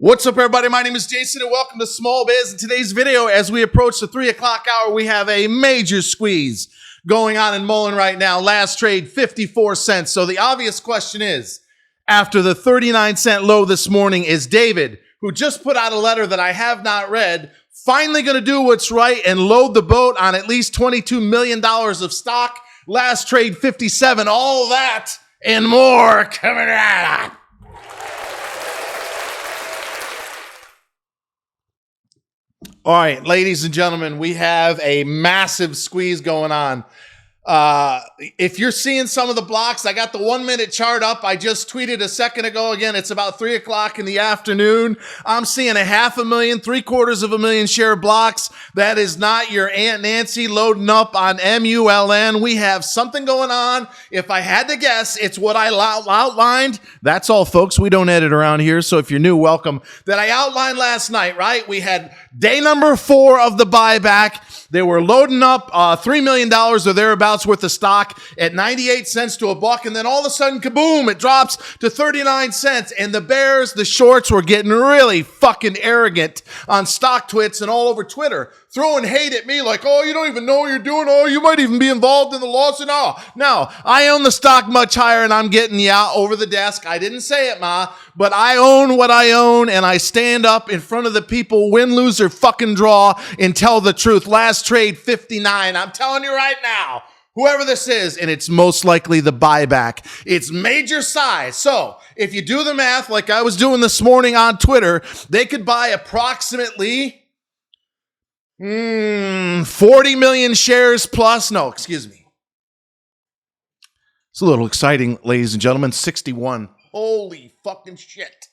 What's up, everybody? My name is Jason, and welcome to Small Biz. In today's video, as we approach the 3 o'clock hour, we have a major squeeze going on in Mullen right now. Last trade, 54 cents. So the obvious question is, after the 39-cent low this morning, is David, who just put out a letter that I have not read, finally going to do what's right and load the boat on at least $22 million of stock? Last trade, 57. All that and more coming right up. All right, ladies and gentlemen, we have a massive squeeze going on. If you're seeing some of the blocks, I got the 1 minute chart up. I just tweeted a second ago. Again, it's about 3 o'clock in the afternoon. I'm seeing 500,000, 750,000 share blocks. That is not your Aunt Nancy loading up on MULN. We have something going on. If I had to guess, it's what I outlined. That's all, folks. We don't edit around here. So if you're new, welcome. That I outlined last night, right? We had day number 4 of the buyback. They were loading up $3 million or thereabouts worth of stock at 98 cents to $1. And then all of a sudden, kaboom, it drops to 39 cents. And the bears, the shorts were getting really fucking arrogant on stock twits and all over Twitter, throwing hate at me like, oh, you don't even know what you're doing. Oh, you might even be involved in the loss. And no, I own the stock much higher and I'm getting over the desk. I didn't say it, Ma, but I own what I own and I stand up in front of the people, win, lose, or fucking draw, and tell the truth. Last trade, 59. I'm telling you right now, whoever this is, and it's most likely the buyback, it's major size. So if you do the math like I was doing this morning on Twitter, they could buy approximately 40 million shares plus. No, excuse me. It's a little exciting, ladies and gentlemen. 61. Holy fucking shit.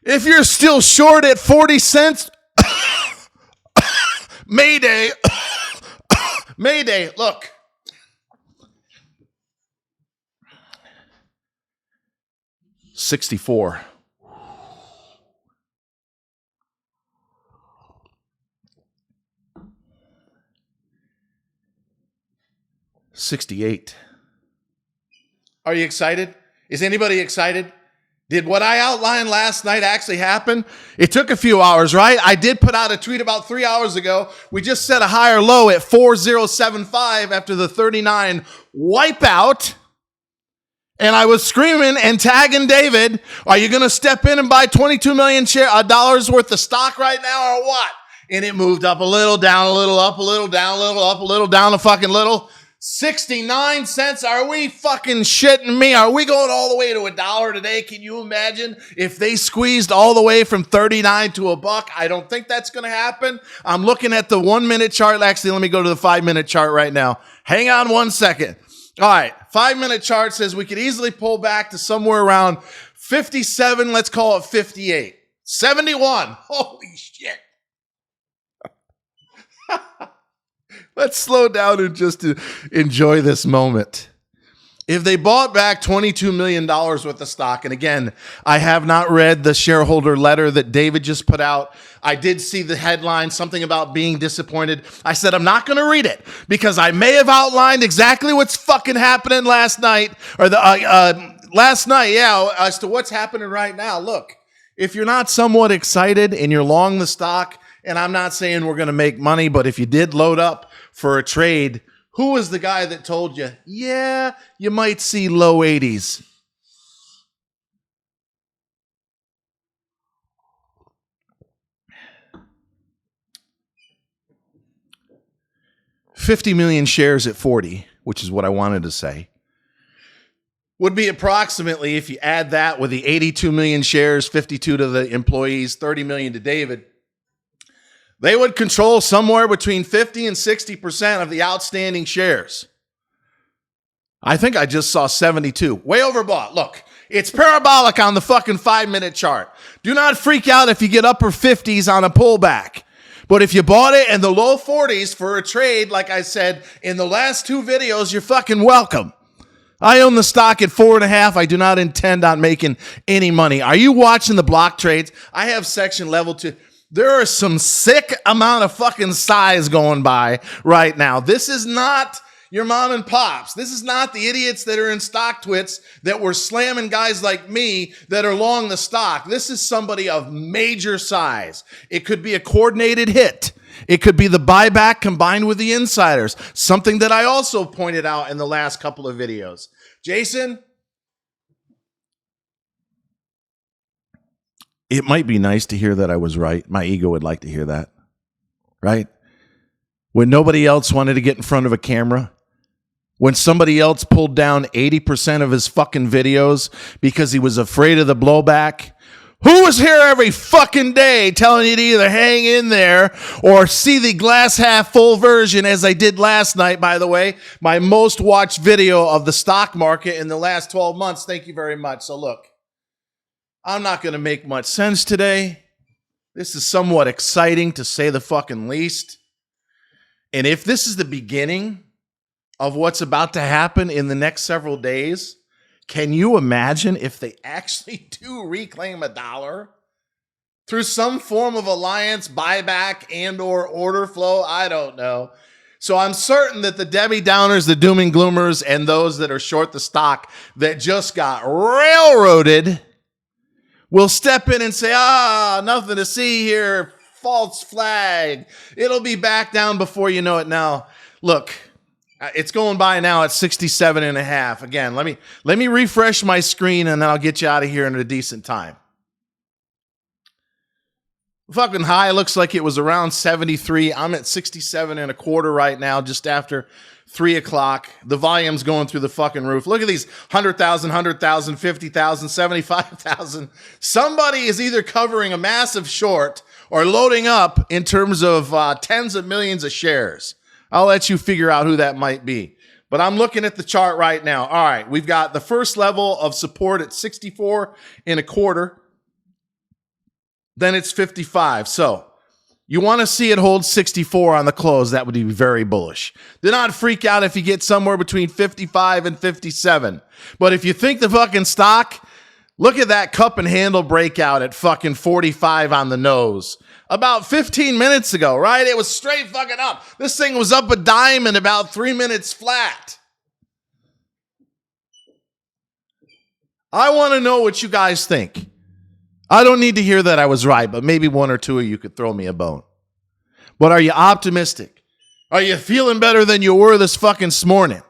If you're still short at 40 cents, Mayday. Mayday, look. $64. $68. Are you excited? Is anybody excited? Did what I outlined last night actually happen? It took a few hours, right? I did put out a tweet about 3 hours ago. We just set a higher low at 4075 after the 39 wipeout. And I was screaming and tagging David, are you going to step in and buy $22 million dollars worth of stock right now or what? And it moved up a little, down a little, up a little, down a little, up a little, down a fucking little. 69 cents. Are we fucking shitting me? Are we going all the way to $1 today? Can you imagine if they squeezed all the way from 39 to $1? I don't think that's going to happen. I'm looking at the 1 minute chart. Actually, let me go to the 5 minute chart right now. Hang on 1 second. All right. 5 minute chart says we could easily pull back to somewhere around 57. Let's call it 58. 71. Holy shit. Let's slow down and just enjoy this moment. If they bought back $22 million worth of stock, and again, I have not read the shareholder letter that David just put out. I did see the headline, something about being disappointed. I said, I'm not going to read it because I may have outlined exactly what's fucking happening last night or last night. Yeah. As to what's happening right now. Look, if you're not somewhat excited and you're long the stock, and I'm not saying we're going to make money, but if you did load up for a trade, who was the guy that told you, yeah, you might see low 80s? $50 million shares at 40, which is what I wanted to say, would be approximately, if you add that with the 82 million shares, 52 to the employees, 30 million to David, they would control somewhere between 50 and 60% of the outstanding shares. I think I just saw 72. Way overbought. Look, it's parabolic on the fucking 5 minute chart. Do not freak out if you get upper 50s on a pullback. But if you bought it in the low 40s for a trade, like I said in the last 2 videos, you're fucking welcome. I own the stock at 4.5. I do not intend on making any money. Are you watching the block trades? I have section level 2. There are some sick amount of fucking size going by right now. This is not your mom and pops. This is not the idiots that are in StockTwits that were slamming guys like me that are long the stock. This is somebody of major size. It could be a coordinated hit. It could be the buyback combined with the insiders, something that I also pointed out in the last couple of videos. Jason, it might be nice to hear that I was right. My ego would like to hear that, right? When nobody else wanted to get in front of a camera, when somebody else pulled down 80% of his fucking videos because he was afraid of the blowback. Who was here every fucking day telling you to either hang in there or see the glass half full version, as I did last night, by the way, my most watched video of the stock market in the last 12 months. Thank you very much. So look, I'm not going to make much sense today. This is somewhat exciting to say the fucking least. And if this is the beginning of what's about to happen in the next several days, can you imagine if they actually do reclaim $1 through some form of alliance, buyback, and or order flow? I don't know. So I'm certain that the Debbie Downers, the doom and gloomers, and those that are short the stock that just got railroaded will step in and say, nothing to see here. False flag. It'll be back down before you know it. Now, look, it's going by now at 67.5. Again, let me refresh my screen and then I'll get you out of here in a decent time. Fucking high looks like it was around 73. I'm at 67.25 right now, just after 3 o'clock. The volume's going through the fucking roof. Look at these 100,000, 50,000, 75,000. Somebody is either covering a massive short or loading up in terms of tens of millions of shares. I'll let you figure out who that might be. But I'm looking at the chart right now. All right, we've got the first level of support at 64.25. Then it's 55. So you want to see it hold 64 on the close. That would be very bullish. Do not freak out if you get somewhere between 55 and 57. But if you think the fucking stock, look at that cup and handle breakout at fucking 45 on the nose. About 15 minutes ago, right? It was straight fucking up. This thing was up a dime in about 3 minutes flat. I want to know what you guys think. I don't need to hear that I was right, but maybe one or two of you could throw me a bone. But are you optimistic? Are you feeling better than you were this fucking morning?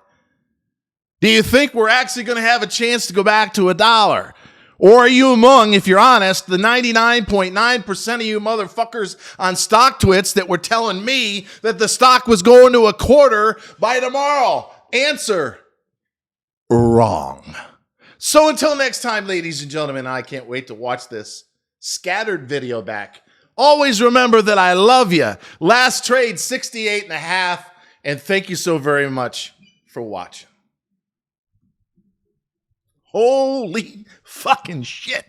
Do you think we're actually going to have a chance to go back to $1? Or are you among, if you're honest, the 99.9% of you motherfuckers on StockTwits that were telling me that the stock was going to $0.25 by tomorrow? Answer: wrong. So until next time, ladies and gentlemen, I can't wait to watch this scattered video back. Always remember that I love you. Last trade, 68.5. And thank you so very much for watching. Holy fucking shit.